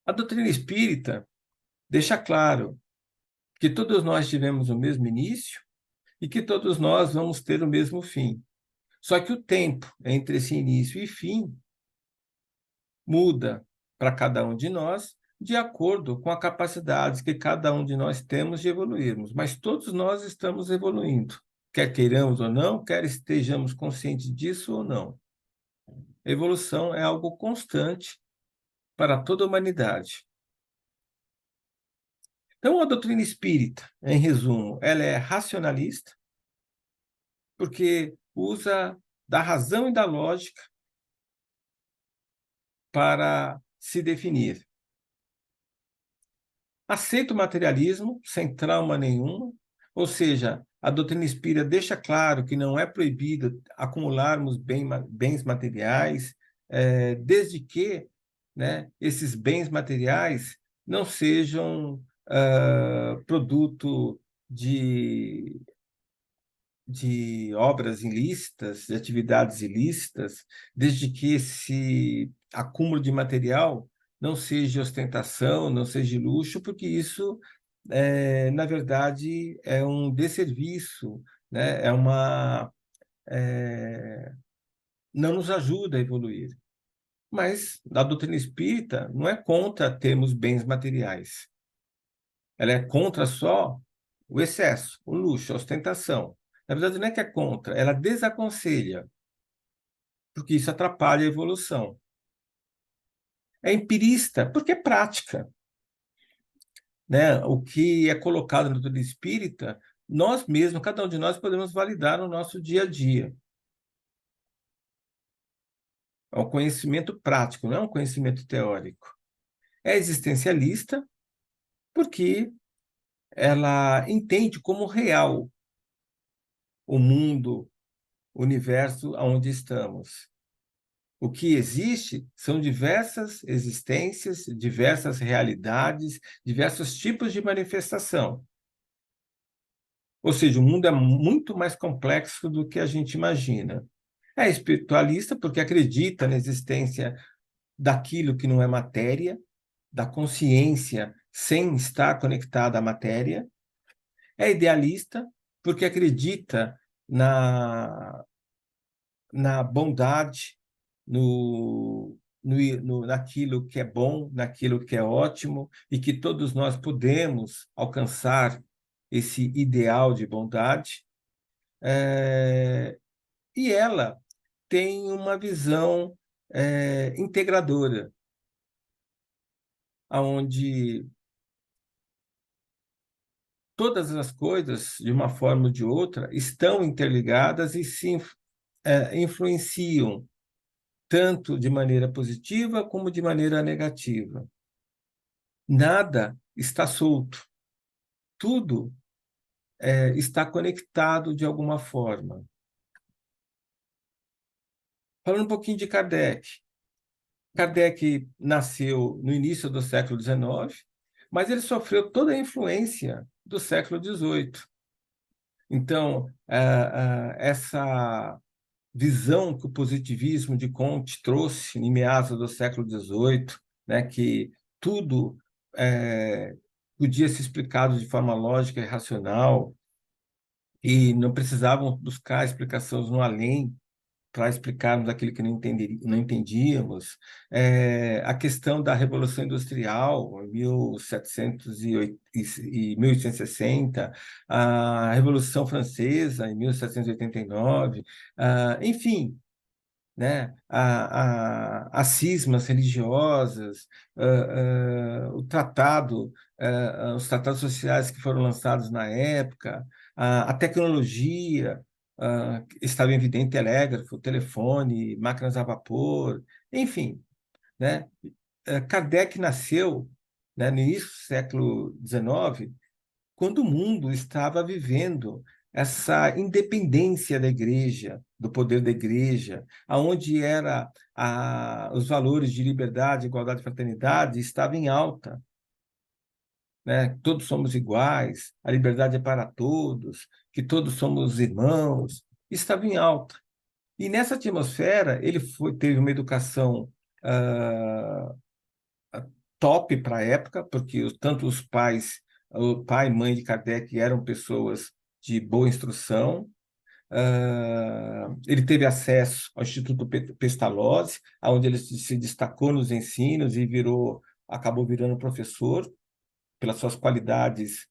A doutrina espírita deixa claro que todos nós tivemos o mesmo início e que todos nós vamos ter o mesmo fim. Só que o tempo entre esse início e fim muda para cada um de nós de acordo com a capacidade que cada um de nós temos de evoluirmos. Mas todos nós estamos evoluindo, quer queiramos ou não, quer estejamos conscientes disso ou não. A evolução é algo constante para toda a humanidade. Então, a doutrina espírita, em resumo, ela é racionalista, porque usa da razão e da lógica para se definir. Aceita o materialismo sem trauma nenhum, ou seja, a doutrina espírita deixa claro que não é proibido acumularmos bens materiais, desde que, né, esses bens materiais não sejam produto de obras ilícitas, de atividades ilícitas, desde que esse acúmulo de material não seja ostentação, não seja luxo, porque isso, na verdade, é um desserviço, né? Não nos ajuda a evoluir. Mas a doutrina espírita não é contra termos bens materiais. Ela é contra só o excesso, o luxo, a ostentação. Na verdade, não é que é contra, ela desaconselha, porque isso atrapalha a evolução. É empirista, porque é prática, né? O que é colocado no doutrina espírita, nós mesmos, cada um de nós, podemos validar no nosso dia a dia. É um conhecimento prático, não é um conhecimento teórico. É existencialista, porque ela entende como real o mundo, o universo onde estamos. O que existe são diversas existências, diversas realidades, diversos tipos de manifestação. Ou seja, o mundo é muito mais complexo do que a gente imagina. É espiritualista porque acredita na existência daquilo que não é matéria, da consciência sem estar conectada à matéria. É idealista porque acredita na bondade, naquilo que é bom, naquilo que é ótimo, e que todos nós podemos alcançar esse ideal de bondade. E ela tem uma visão integradora, onde todas as coisas, de uma forma ou de outra, estão interligadas e se influenciam tanto de maneira positiva como de maneira negativa. Nada está solto. Tudo está conectado de alguma forma. Falando um pouquinho de Kardec. Kardec nasceu no início do século XIX, mas ele sofreu toda a influência do século XVIII. Então, essa visão que o positivismo de Comte trouxe em meados do século XVIII, né, que tudo podia ser explicado de forma lógica e racional, e não precisavam buscar explicações no além para explicarmos aquilo que não entendíamos. A questão da Revolução Industrial, em 1860, a Revolução Francesa, em 1789, enfim, né? As cismas religiosas, os tratados sociais que foram lançados na época, a tecnologia. estava em evidente telégrafo, telefone, máquinas a vapor, enfim, né? Kardec nasceu, né, no início do século XIX, quando o mundo estava vivendo essa independência da igreja, do poder da igreja, aonde os valores de liberdade, igualdade e fraternidade estavam em alta, né? Todos somos iguais, a liberdade é para todos, que todos somos irmãos, estava em alta. E nessa atmosfera, teve uma educação ah, top para a época, porque tanto os pais, o pai e mãe de Kardec eram pessoas de boa instrução. Ele teve acesso ao Instituto Pestalozzi, onde ele se destacou nos ensinos e acabou virando professor pelas suas qualidades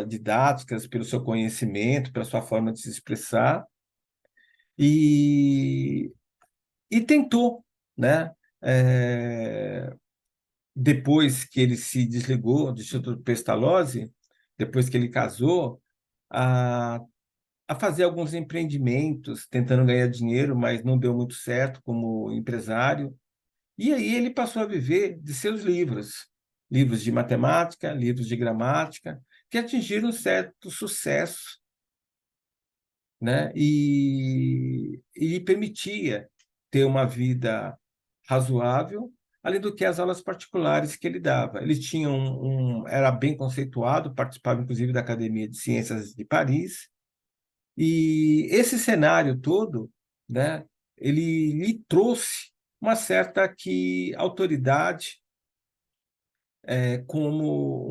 didáticas, pelo seu conhecimento, pela sua forma de se expressar, e, e tentou, né? Depois que ele se desligou do Instituto Pestalozzi, depois que ele casou, a, a fazer alguns empreendimentos, tentando ganhar dinheiro, mas não deu muito certo como empresário. E aí ele passou a viver de seus livros, livros de matemática, livros de gramática, que atingiram um certo sucesso, né? E lhe permitia ter uma vida razoável, além do que as aulas particulares que ele dava. Ele tinha era bem conceituado, participava inclusive da Academia de Ciências de Paris, e esse cenário todo, né, ele lhe trouxe uma certa autoridade, como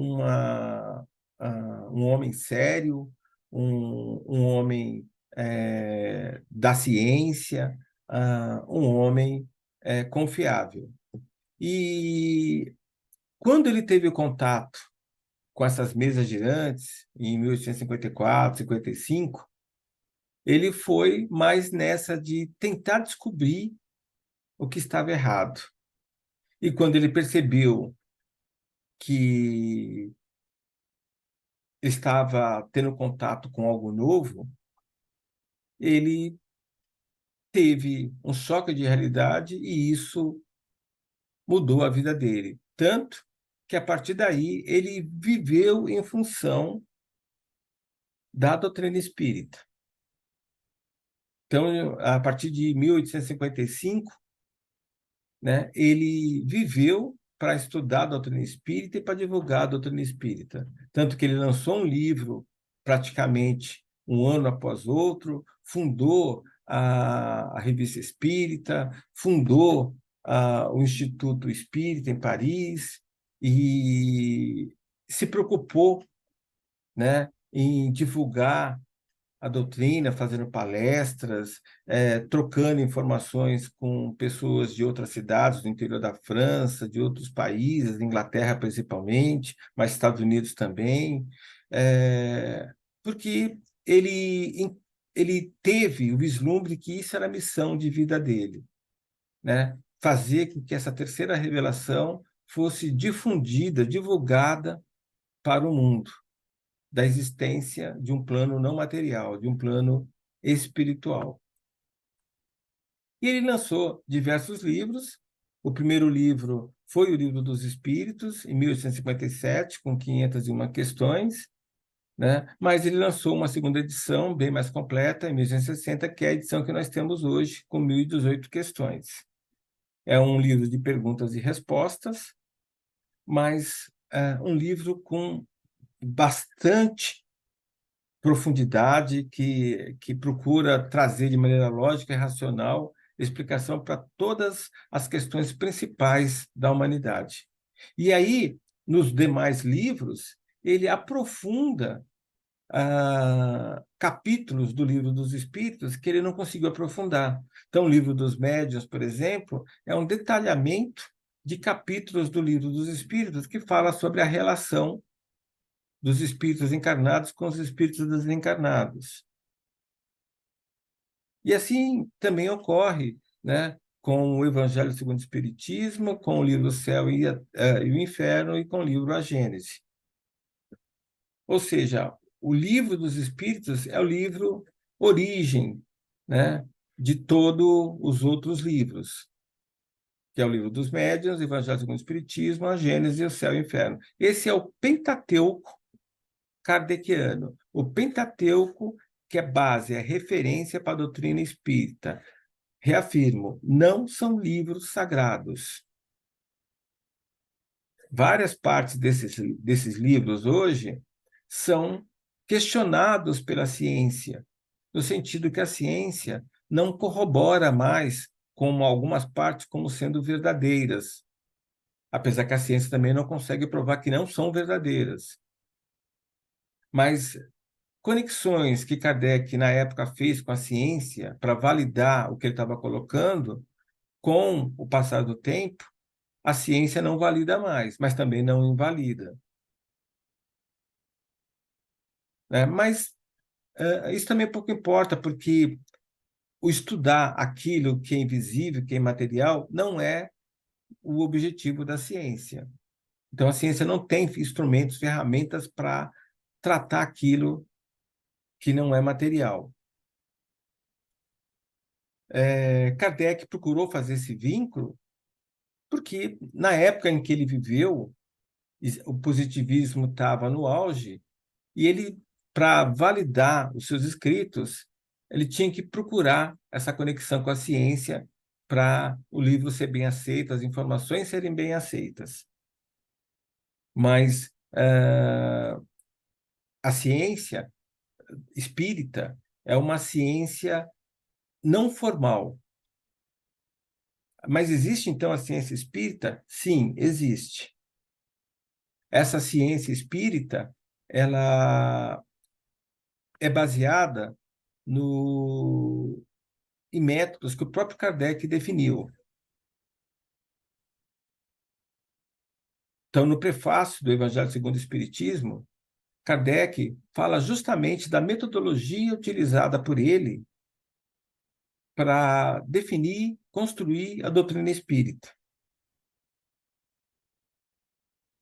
um homem sério, um homem da ciência, um homem confiável. E quando ele teve contato com essas mesas girantes, em 1854, 55, ele foi mais nessa de tentar descobrir o que estava errado. E quando ele percebeu que estava tendo contato com algo novo, ele teve um choque de realidade e isso mudou a vida dele. Tanto que, a partir daí, ele viveu em função da doutrina espírita. Então, a partir de 1855, né, ele viveu para estudar a doutrina espírita e para divulgar a doutrina espírita. Tanto que ele lançou um livro praticamente um ano após outro, fundou a Revista Espírita, fundou o Instituto Espírita em Paris e se preocupou, né, em divulgar a doutrina, fazendo palestras, trocando informações com pessoas de outras cidades, do interior da França, de outros países, Inglaterra principalmente, mas Estados Unidos também, porque ele teve o vislumbre que isso era a missão de vida dele, né? Fazer com que essa terceira revelação fosse difundida, divulgada para o mundo, da existência de um plano não material, de um plano espiritual. E ele lançou diversos livros. O primeiro livro foi o Livro dos Espíritos, em 1857, com 501 questões, né? Mas ele lançou uma segunda edição, bem mais completa, em 1860, que é a edição que nós temos hoje, com 1.018 questões. É um livro de perguntas e respostas, mas um livro com bastante profundidade, que procura trazer de maneira lógica e racional explicação para todas as questões principais da humanidade. E aí, nos demais livros, ele aprofunda capítulos do Livro dos Espíritos que ele não conseguiu aprofundar. Então, o Livro dos Médiuns, por exemplo, é um detalhamento de capítulos do Livro dos Espíritos que fala sobre a relação dos espíritos encarnados com os espíritos desencarnados. E assim também ocorre, né, com o Evangelho segundo o Espiritismo, com o livro O Céu e o Inferno e com o livro A Gênese. Ou seja, o Livro dos Espíritos é o livro origem, né, de todos os outros livros, que é o livro dos Médiuns, o Evangelho segundo o Espiritismo, a Gênese, o Céu e o Inferno. Esse é o Pentateuco kardeciano. O Pentateuco, que é base, é referência para a doutrina espírita. Reafirmo, não são livros sagrados. Várias partes desses livros hoje são questionados pela ciência, no sentido que a ciência não corrobora mais com algumas partes como sendo verdadeiras, apesar que a ciência também não consegue provar que não são verdadeiras. Mas conexões que Kardec, na época, fez com a ciência para validar o que ele estava colocando, com o passar do tempo, a ciência não valida mais, mas também não invalida. Né? Mas isso também pouco importa, porque o estudar aquilo que é invisível, que é imaterial, não é o objetivo da ciência. Então, a ciência não tem instrumentos, ferramentas para tratar aquilo que não é material. Kardec procurou fazer esse vínculo porque, na época em que ele viveu, o positivismo estava no auge, e ele, para validar os seus escritos, ele tinha que procurar essa conexão com a ciência para o livro ser bem aceito, as informações serem bem aceitas. Mas a ciência espírita é uma ciência não formal. Mas existe, então, a ciência espírita? Sim, existe. Essa ciência espírita, ela é baseada em métodos que o próprio Kardec definiu. Então, no prefácio do Evangelho segundo o Espiritismo, Kardec fala justamente da metodologia utilizada por ele para definir, construir a doutrina espírita.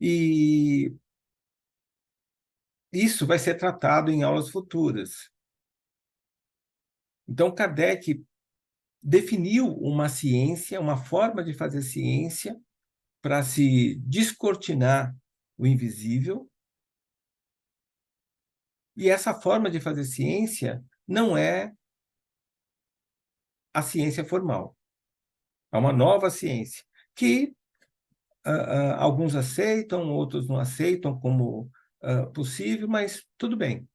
E isso vai ser tratado em aulas futuras. Então, Kardec definiu uma ciência, uma forma de fazer ciência para se descortinar o invisível. E essa forma de fazer ciência não é a ciência formal. É uma nova ciência que alguns aceitam, outros não aceitam como possível, mas tudo bem.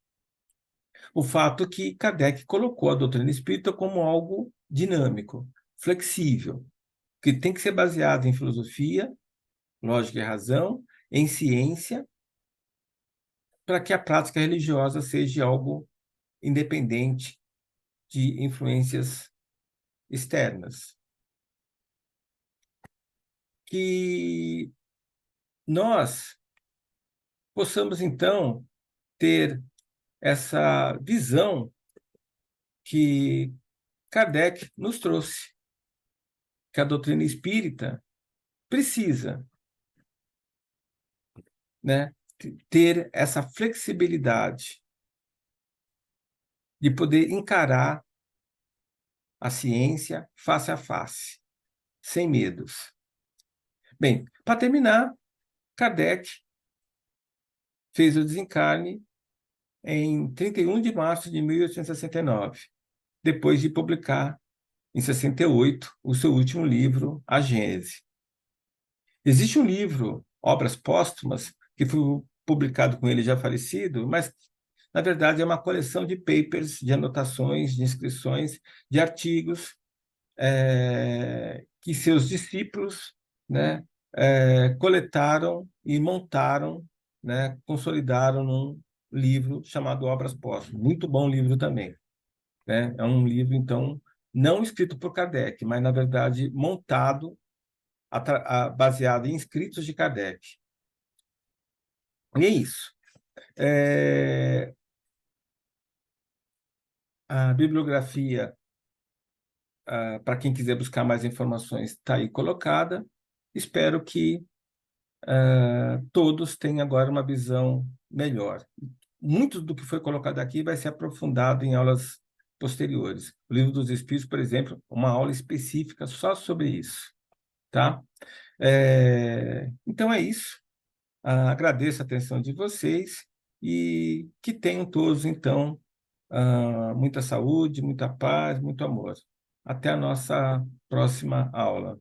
O fato é que Kardec colocou a doutrina espírita como algo dinâmico, flexível, que tem que ser baseado em filosofia, lógica e razão, em ciência, para que a prática religiosa seja algo independente de influências externas. Que nós possamos, então, ter essa visão que Kardec nos trouxe, que a doutrina espírita precisa, né, ter essa flexibilidade de poder encarar a ciência face a face, sem medos. Bem, para terminar, Kardec fez o desencarne em 31 de março de 1869, depois de publicar, em 68, o seu último livro, A Gênese. Existe um livro, Obras Póstumas, que foi publicado com ele já falecido, mas, na verdade, é uma coleção de papers, de anotações, de inscrições, de artigos que seus discípulos, né, coletaram e montaram, né, consolidaram num livro chamado Obras Póstumas. Muito bom livro também. Né? É um livro, então, não escrito por Kardec, mas, na verdade, montado, baseado em escritos de Kardec. E é isso. A bibliografia, para quem quiser buscar mais informações, está aí colocada. Espero que todos tenham agora uma visão melhor. Muito do que foi colocado aqui vai ser aprofundado em aulas posteriores. O Livro dos Espíritos, por exemplo, uma aula específica só sobre isso, tá? Então é isso. Agradeço a atenção de vocês e que tenham todos, então, muita saúde, muita paz, muito amor. Até a nossa próxima aula.